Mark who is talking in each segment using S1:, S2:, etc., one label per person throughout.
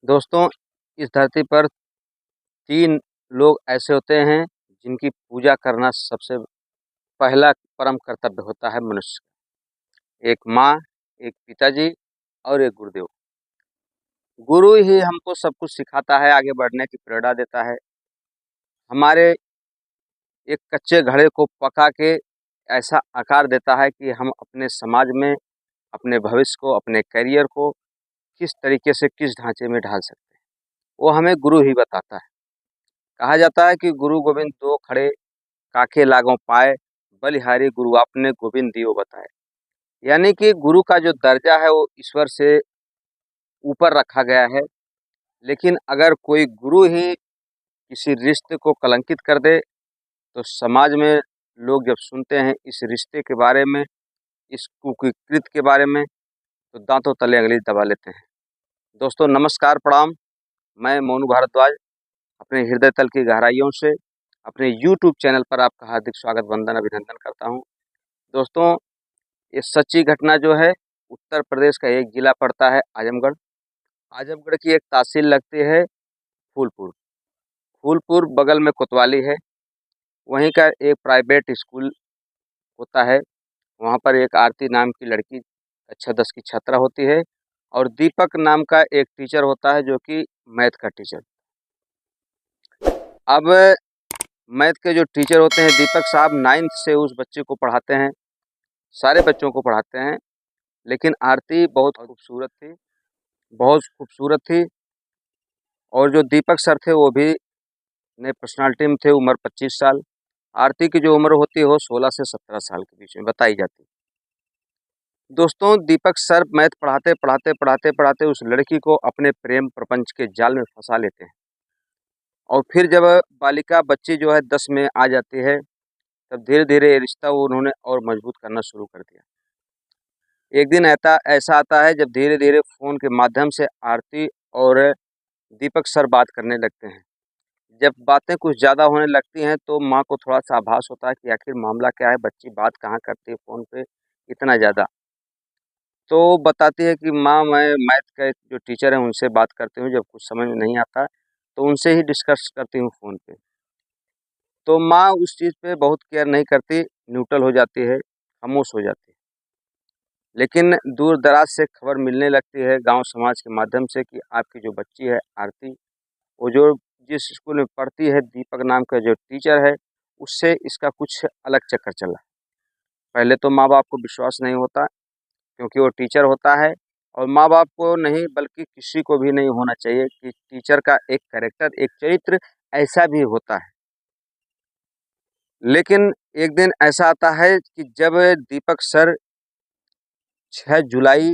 S1: दोस्तों, इस धरती पर 3 लोग ऐसे होते हैं जिनकी पूजा करना सबसे पहला परम कर्तव्य होता है मनुष्य का। एक माँ, एक पिताजी और एक गुरुदेव। गुरु ही हमको सब कुछ सिखाता है, आगे बढ़ने की प्रेरणा देता है। हमारे एक कच्चे घड़े को पका के ऐसा आकार देता है कि हम अपने समाज में, अपने भविष्य को, अपने करियर को किस तरीके से, किस ढाँचे में ढाल सकते हैं, वो हमें गुरु ही बताता है। कहा जाता है कि गुरु गोविंद दो खड़े काखे लागों पाए, बलिहारी गुरु आपने गोविंद दियो बताए। यानी कि गुरु का जो दर्जा है वो ईश्वर से ऊपर रखा गया है। लेकिन अगर कोई गुरु ही किसी रिश्ते को कलंकित कर दे, तो समाज में लोग जब सुनते हैं इस रिश्ते के बारे में, इस कुकृत के बारे में, तो दांतों तले अंगुली दबा लेते हैं। दोस्तों नमस्कार, प्रणाम। मैं मोनू भारद्वाज अपने हृदय तल की गहराइयों से अपने यूट्यूब चैनल पर आपका हार्दिक स्वागत, वंदन, अभिनंदन करता हूं। दोस्तों, ये सच्ची घटना जो है, उत्तर प्रदेश का एक जिला पड़ता है आजमगढ़। आजमगढ़ की एक तहसील लगती है फूलपुर। फूलपुर बगल में कोतवाली है। वहीं का एक प्राइवेट स्कूल होता है। वहाँ पर एक आरती नाम की लड़की कक्षा 10 की छात्रा होती है और दीपक नाम का एक टीचर होता है जो कि मैथ का टीचर। अब मैथ के जो टीचर होते हैं दीपक साहब 9th से उस बच्चे को पढ़ाते हैं, सारे बच्चों को पढ़ाते हैं। लेकिन आरती बहुत खूबसूरत थी और जो दीपक सर थे वो भी नए पर्सनालिटी में थे। उम्र 25 साल। आरती की जो उम्र होती है वो 16 से 17 साल के बीच में बताई जाती है। दोस्तों, दीपक सर मैथ पढ़ाते उस लड़की को अपने प्रेम प्रपंच के जाल में फंसा लेते हैं। और फिर जब बालिका बच्ची जो है 10 में आ जाती है, तब धीरे धीरे ये रिश्ता वो उन्होंने और मजबूत करना शुरू कर दिया। एक दिन ऐसा आता है जब धीरे धीरे फ़ोन के माध्यम से आरती और दीपक सर बात करने लगते हैं। जब बातें कुछ ज़्यादा होने लगती हैं तो माँ को थोड़ा-सा आभास होता है कि आखिर मामला क्या है, बच्ची बात कहाँ करती है फ़ोन पे इतना ज़्यादा। तो बताती है कि माँ, मैं मैथ का एक जो टीचर हैं उनसे बात करती हूँ, जब कुछ समझ में नहीं आता तो उनसे ही डिस्कस करती हूँ फ़ोन पे। तो माँ उस चीज़ पे बहुत केयर नहीं करती, न्यूट्रल हो जाती है, खामोश हो जाती है। लेकिन दूर-दराज से खबर मिलने लगती है गाँव समाज के माध्यम से कि आपकी जो बच्ची है आरती, वो जो जिस स्कूल में पढ़ती है, दीपक नाम का जो टीचर है, उससे इसका कुछ अलग चक्कर चला है। पहले तो माँ-बाप को विश्वास नहीं होता, क्योंकि वो टीचर होता है और माँ-बाप को नहीं बल्कि किसी को भी नहीं होना चाहिए कि टीचर का एक कैरेक्टर, एक चरित्र ऐसा भी होता है। लेकिन एक दिन ऐसा आता है कि जब दीपक सर 6 जुलाई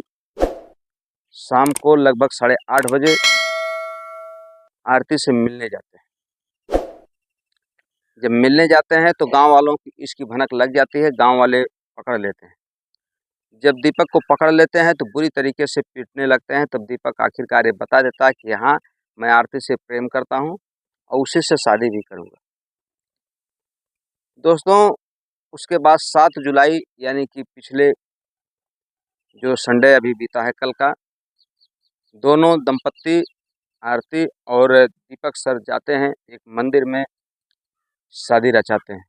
S1: शाम को लगभग 8:30 बजे आरती से मिलने जाते हैं। जब मिलने जाते हैं तो गाँव वालों की इसकी भनक लग जाती है, गाँव वाले पकड़ लेते हैं। जब दीपक को पकड़ लेते हैं तो बुरी तरीके से पीटने लगते हैं। तब दीपक आखिरकार ये बता देता है कि हाँ, मैं आरती से प्रेम करता हूँ और उसी से शादी भी करूँगा। दोस्तों, उसके बाद 7 जुलाई यानी कि पिछले जो संडे अभी बीता है कल का, दोनों दंपत्ति आरती और दीपक सर जाते हैं एक मंदिर में शादी रचाते हैं।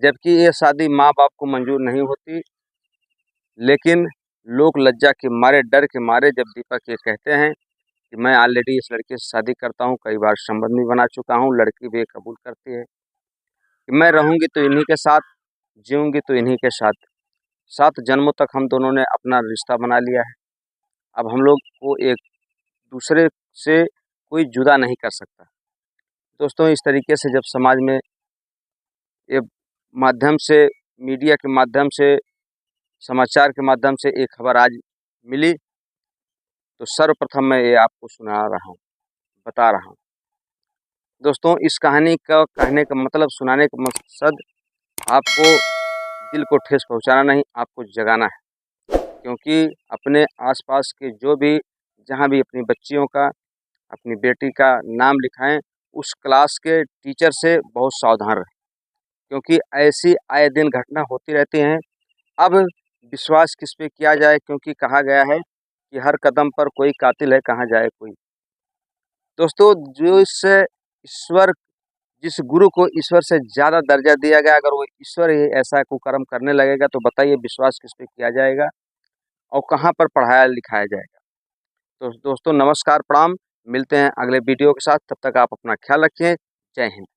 S1: जबकि ये शादी माँ-बाप को मंजूर नहीं होती, लेकिन लोक लज्जा के मारे, डर के मारे जब दीपक ये कहते हैं कि मैं ऑलरेडी इस लड़की से शादी करता हूँ, कई बार संबंध भी बना चुका हूँ, लड़की भी ये कबूल करती है कि मैं रहूँगी तो इन्हीं के साथ, जीऊँगी तो इन्हीं के साथ। 7 जन्मों तक हम दोनों ने अपना रिश्ता बना लिया है। अब हम लोग को एक दूसरे से कोई जुदा नहीं कर सकता। दोस्तों, इस तरीके से जब समाज में ये माध्यम से, मीडिया के माध्यम से, समाचार के माध्यम से एक खबर आज मिली, तो सर्वप्रथम मैं ये आपको सुना रहा हूँ, बता रहा हूँ। दोस्तों, इस कहानी का कहने का मतलब, सुनाने का मकसद आपको दिल को ठेस पहुँचाना नहीं, आपको जगाना है। क्योंकि अपने आस-पास के जो भी, जहाँ भी अपनी बच्चियों का, अपनी बेटी का नाम लिखाएँ, उस क्लास के टीचर से बहुत सावधान रहें। क्योंकि ऐसी आए दिन घटना होती रहती हैं। अब विश्वास किस पे किया जाए, क्योंकि कहा गया है कि हर कदम पर कोई कातिल है, कहाँ जाए कोई। दोस्तों, जिस गुरु को ईश्वर से ज़्यादा दर्जा दिया गया, अगर वो ईश्वर ही ऐसा कुकर्म करने लगेगा तो बताइए विश्वास किस पे किया जाएगा और कहाँ पर पढ़ाया लिखाया जाएगा। तो दोस्तों, नमस्कार, प्रणाम। मिलते हैं अगले वीडियो के साथ, तब तक आप अपना ख्याल रखिए। जय हिंद।